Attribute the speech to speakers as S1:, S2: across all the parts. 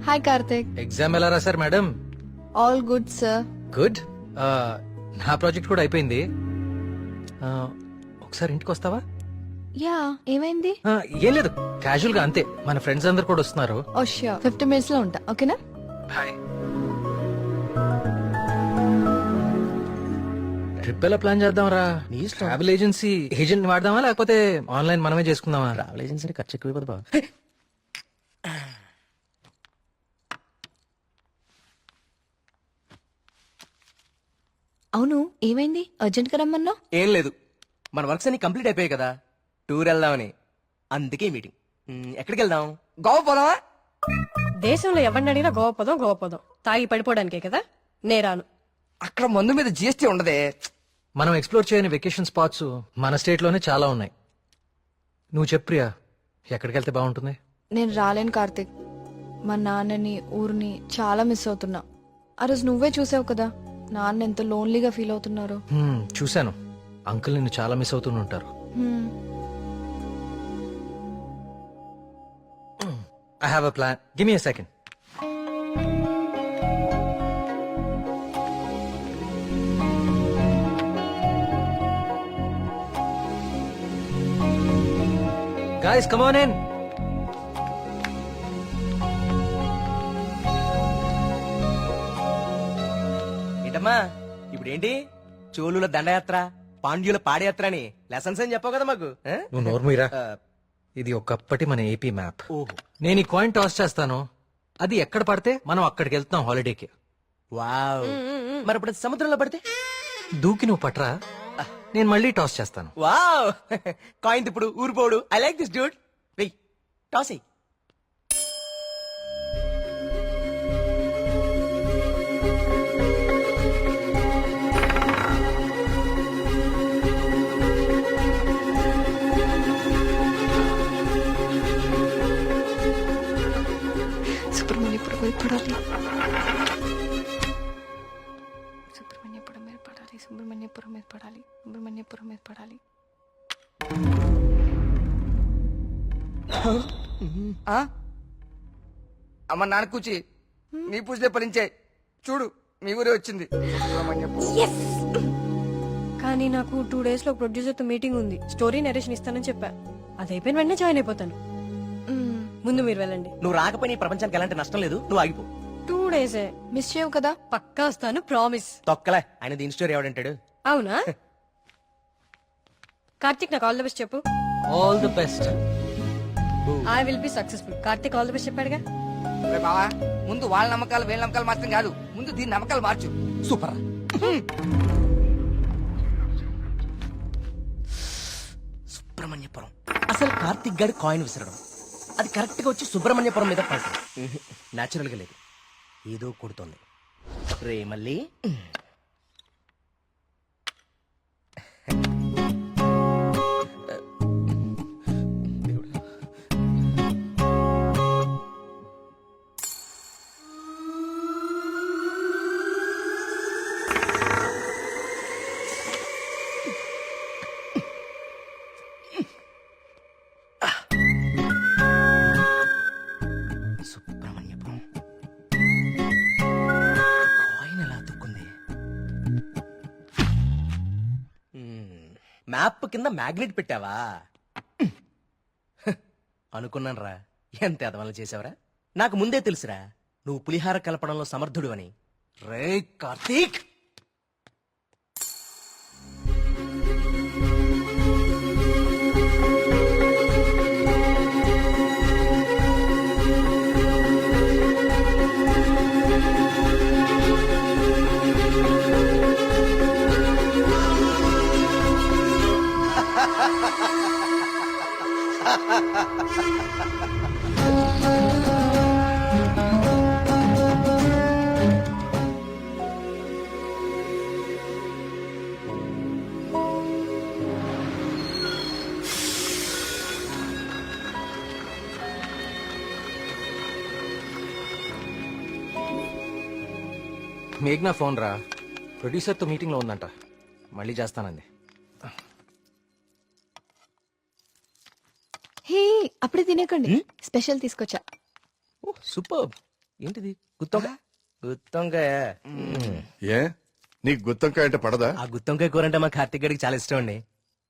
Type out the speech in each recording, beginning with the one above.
S1: Hi Karthik.
S2: Exam ఎలా రాశారు madam?
S1: All good sir.
S2: Good. నా ప్రాజెక్ట్ కూడా అయిపోయింది. ఒకసారి ఇంటికి వస్తావా?
S1: యా, ఏమైంది?
S2: ఏం లేదు, క్యాజువల్ గా అంతే. మన ఫ్రెండ్స్ అందరు కూడా వస్తున్నారు.
S1: ఓ ష్యూర్, 50 minutes లో ఉంటా. ఓకేనా?
S2: బాయ్. ట్రిప్ ఎలా ప్లాన్ చేద్దాం రా? ట్రావెల్ ఏజెన్సీ ఏజెంట్ వాడదామా లేకపోతే ఆన్లైన్ మనమే చేసుకుందామా?
S3: ట్రావెల్ ఏజెన్సీ ఖర్చు ఎక్కువ బాబా.
S1: అవును, ఏమైంది? అర్జెంట్ గా రమ్మన్నావు?
S3: ఏం లేదు, మన వర్క్స్ అన్ని కంప్లీట్ అయిపోయాయి కదా, టూర్ వెళ్దామని. అందుకే మీటింగ్. ఎక్కడికి వెళ్దాం? గోవా పోదామా?
S4: దేశంలో ఎవరిని అడిగినా గోవా పదం తాగి పడిపోవడానికే కదా. నేరాను.
S3: అక్కడ మందు మీద జిఎస్టీ ఉండదే.
S2: మనం ఎక్స్ప్లోర్ చేయని వెకేషన్ స్పాట్స్ మన స్టేట్ లోనే చాలా ఉన్నాయి. నువ్వు చెప్పు ప్రియా, ఎక్కడికి వెళ్తే బాగుంటుంది?
S1: నేను రాలేను కార్తిక్. మా నాన్నని ఊరిని చాలా మిస్ అవుతున్నా. ఆ రోజు నువ్వే చూసావు కదా నాన్న ఎంత లోన్లీగా ఫీల్ అవుతున్నారు.
S2: చూశాను, అంకుల్ నిన్ను చాలా మిస్ అవుతూ ఉంటారు. I have a plan. Give me a second. Guys, come on in.
S3: ఏంటమ్మా ఇప్పుడేంటి? చోళుల దండయాత్ర, పాండ్యుల పాదయాత్ర అని లెసన్స్ అని చెప్పావు కదా మాకు.
S2: నువ్వు నోర్మీరా. ఇది ఒకప్పటి మన ఏపీ మ్యాప్.
S3: ఓహో.
S2: నేను ఈ కాయిన్ టాస్ చేస్తాను, అది ఎక్కడ పడితే మనం అక్కడికి వెళ్తాం హాలిడేకి.
S3: వావ్. మరి ఇప్పుడు సముద్రంలో పడితే?
S2: దూకి నువ్వు పట్రా, నేను మళ్ళీ టాస్ చేస్తాను.
S3: వావ్. కాయిన్ ఇప్పుడు ఊరిపోడు. I like this dude. వెయ్, టాస్ ఎయ్.
S1: సుబ్రహ్మణ్యపురం మీద పడాలి. సుబ్రహ్మణ్యపురం మీద పడాలి. సుబ్రహ్మణ్యపురం మీద పడాలి. సుబ్రహ్మణ్యపురం మీద పడాలి.
S5: అమ్మ నాన్న కూచి నీ పూజలే ఫలించాయి. చూడు మీ ఊరే వచ్చింది.
S4: కానీ నాకు 2 days లో ప్రొడ్యూసర్ తో మీటింగ్ ఉంది. స్టోరీ నరేషన్ ఇస్తానని చెప్పా. అది అయిపోయిన వెంటనే జాయిన్ అయిపోతాను. ముందు మీరు వెళ్ళండి.
S3: నువ్వు రాకపోయినా ఈ ప్రపంచానికి ఎలాంటి నష్టం లేదు, నువ్వు ఆగిపో.
S4: 2 days
S1: మిస్ చేయవు కదా?
S4: పక్కా వస్తాను, ప్రామిస్.
S3: తొక్కలే, ఆయన దీని స్టోరీ ఎవడంటాడు?
S4: అవునా? కార్తిక్ నాకు ఆల్ ది బెస్ట్ చెప్పు.
S2: All the best.
S4: I will be successful. Karthik all the best చెప్పాడుగా.
S5: బావా ముందు వాళ్ళ నమ్మకాలు వీళ్ళ నమ్మకాలు మార్చడం కాదు, ముందు దీని నమ్మకాలు మార్చు.
S3: సూపర్. సుబ్రహ్మణ్యపురం. అసలు కార్తిక్ గారి కాయిన్ విసరడం, అది కరెక్ట్ గా వచ్చి సుబ్రహ్మణ్యపురం మీద పడతాం. నేచురల్ గా లేదు, ఏదో కొడుతోంది. రే మళ్ళీ సుబ్రహ్మణ్యపురం కాయిన్ ఎలా అతుక్కుంది? మ్యాప్ కింద మ్యాగ్నెట్ పెట్టావా? అనుకున్నాను రా, ఎంత ఎదవలు చేసావరా. నాకు ముందే తెలుసురా నువ్వు పులిహార కలపడంలో సమర్థుడు అని. రే కార్తీక్,
S2: మేఘ్నా ఫోన్ రా, ప్రొడ్యూసర్ తో మీటింగ్ లో ఉందంట, మళ్ళీ చేస్తానంది.
S1: హే, అప్పుడే తినేకండి, స్పెషల్ తీసుకొచ్చా.
S3: సూపర్. ఏంటిది గుత్తొంకాయ గుత్తొంకాయ
S6: ఏ నీకు గుత్తంకాయ అంటే పడదా?
S3: ఆ గుత్తొంకాయ కూర అంటే మా కార్తిక్ గడికి చాలా ఇష్టం అండి.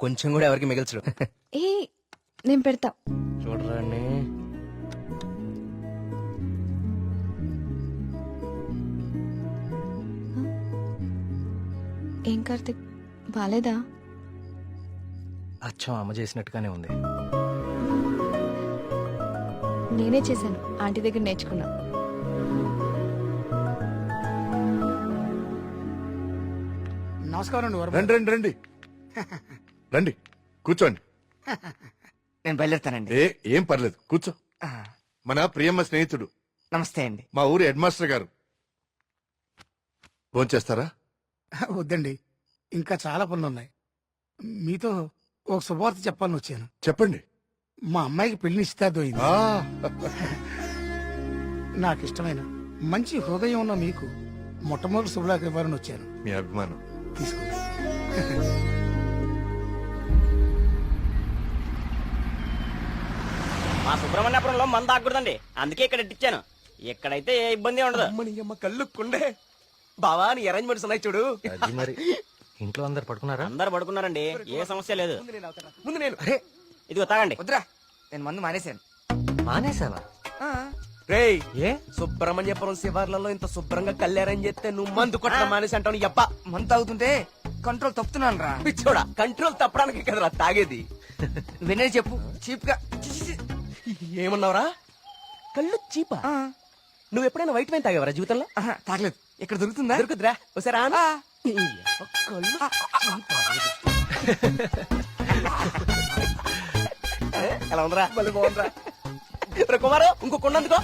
S3: కొంచెం కూడా ఎవరికి మిగల్చడు.
S1: ఏ నేను పెడతా.
S3: చూడరాండి.
S1: ఏం కార్తిక్ బాలేదా?
S2: అచ్చం అమ్మ చేసినట్టుగానే ఉంది.
S1: నేనే చేశాను, ఆంటీ దగ్గర నేర్చుకున్నా.
S7: నమస్కారం అండి వరద.
S6: రండి రండి రండి రండి కూర్చోండి.
S5: నేను బయలుదేరుతానండి.
S6: ఏం పర్లేదు కూర్చో.
S5: ఆ,
S6: మన ప్రియమ్మ స్నేహితుడు
S5: నమస్తే అండి.
S6: మా ఊరి హెడ్ మాస్టర్ గారు. భోంచేస్తారా?
S7: వద్దండి, ఇంకా చాలా పనులు ఉన్నాయి. మీతో ఒక శుభవార్త చెప్పాలని వచ్చాను.
S6: చెప్పండి.
S7: మా అమ్మాయికి పెళ్లి నిశ్చితార్థమైంది.
S6: ఆ,
S7: నాకు ఇష్టమైన మంచి హృదయం ఉన్న మీకు మొట్టమొదటి శుభలాకి ఇవ్వాలని వచ్చాను.
S6: మీ అభిమానం.
S7: తీసుకోండి.
S8: మా సుబ్రహ్మణ్యపురంలో మంద ఆగకూడదండి, అందుకే ఇక్కడ ఇట్టించాను. ఇక్కడైతే ఏ ఇబ్బంది ఉండదు.
S3: అమ్మని అమ్మ కళ్ళు కుండే. బావా నీ అరేంజ్మెంట్స్ ఉన్నాయి చూడు.
S2: అది మరి ఇంట్లో అందరు పడుకున్నారా?
S8: అందరు పడుకున్నారండి, ఏ సమస్య లేదు.
S3: ముందు నేను
S8: ఇదిగో తాగండి.
S5: వద్దురా, నేను మందు మానేశాను.
S2: మానేసావా?
S3: రేయ్
S2: ఏ
S3: సుబ్రహ్మణ్యపురం శివార్లలో ఇంత శుభ్రంగా కళ్ళు అరేంజ్ చేస్తే నువ్వు మందు కొట్టడం మానేసి అంటావు. నీ అబ్బా
S5: మందు తాగుతుంటే కంట్రోల్ తప్పుతున్నాను రా.
S3: పిచ్చోడా, కంట్రోల్ తప్పడానికి కదరా తాగేది.
S5: వినే చెప్పు చీప్ గా. చి, చి, చి.
S3: ఏమన్నావురా? కళ్ళు చీపా?
S5: ఆ,
S3: నువ్వు ఎప్పుడైనా వైట్ వైన్ తాగేవరా జీవితంలో?
S5: ఆహా, తాగలేదు. ఇక్కడ దొరుకుతుందా?
S3: దొరుకుతురా ఒకసారి ఆను.
S5: ఆ,
S3: ఈ అబ్బ కళ్ళు చీపా. ఎలా ఉందిరా? మళ్ళీ బాగుందిరా. రే కుమారు, ఇంకో కొండందుకో.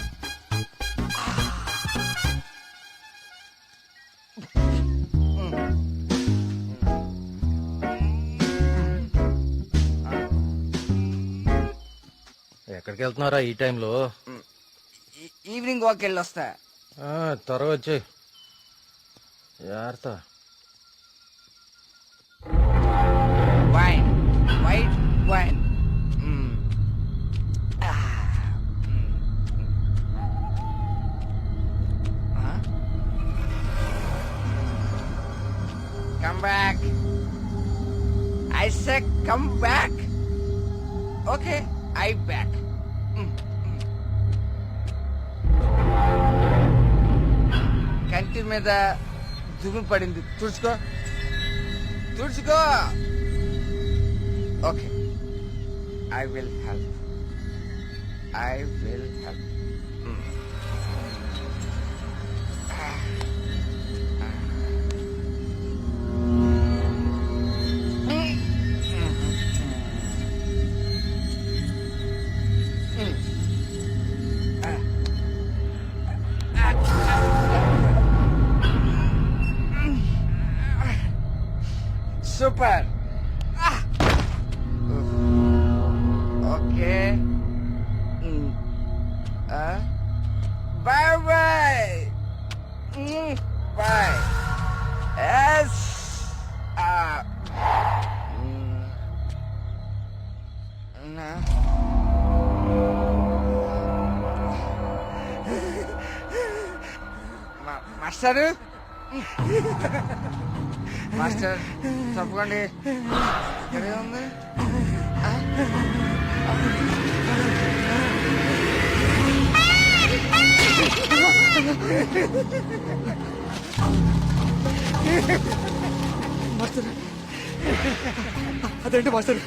S2: ఎక్కడికి వెళ్తున్నారా ఈ టైంలో?
S5: ఈవినింగ్ వాక్ వెళ్ళి వస్తా.
S2: త్వరగా వచ్చి జాగ్రత్త.
S5: Wine, white wine. Come back. I said come back. Okay, I back. కంటి మీద దుమ్ము పడింది, తుడుచుకో తుడుచుకో. Okay, I will help. I will help. Super. Okay. Bye bye. Bye. Yes. No. Master, master తప్పకండి. ఇక్కడే ఉంది.
S3: అదేంటి మాస్టర్?